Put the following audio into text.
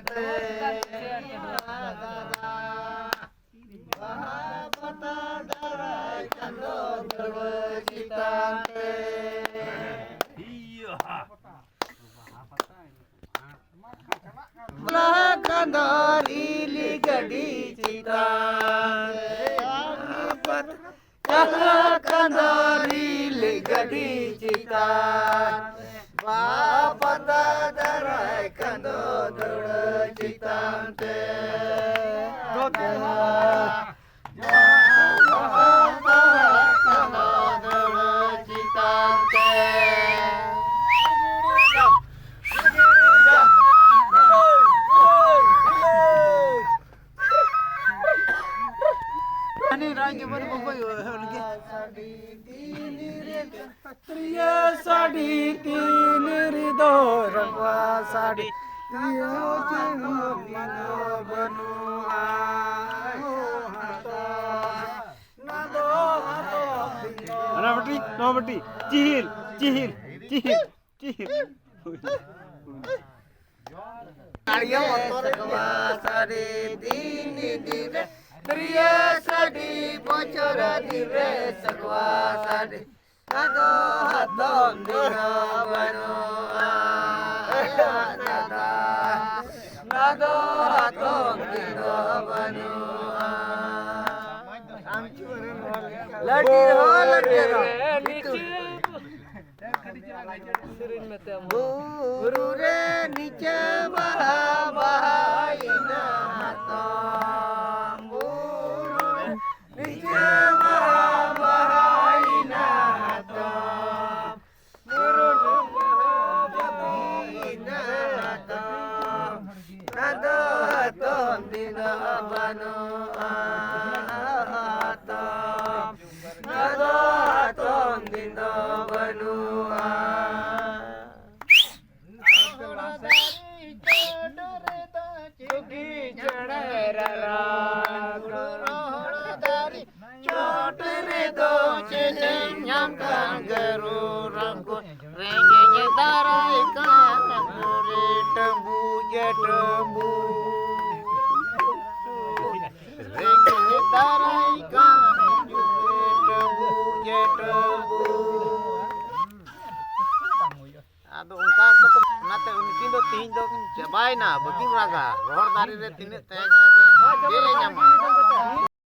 citante Bahapata darai kando berwajitante Kandori ligadi citante Kandori ligadi citante Bahapata darai kando berwajitante sari तीन रिदो रंगवा sari Nobati, cihil, cihil, cihil, cihil. Arya motor rangwa sari तीन दिवे प्रिया साड़ी बचर दिवे सकवा sari Nado hatom dino banu nada Nado hatom dino banu Lagi ho lagi Guru re niche baha baha ina hatom Guru re niche baha baha ina hatom Guru re ina hatom Nado hatom dina banu hatom Nado hatom dina banu Rengenya tarai kan kuri tembu jetembu Rengenya tarai kan kuri tembu jetembu Aduh ungkap ko nate unkin do tin do jabai na baking raga rohor dari re tinet tega ke dia nyama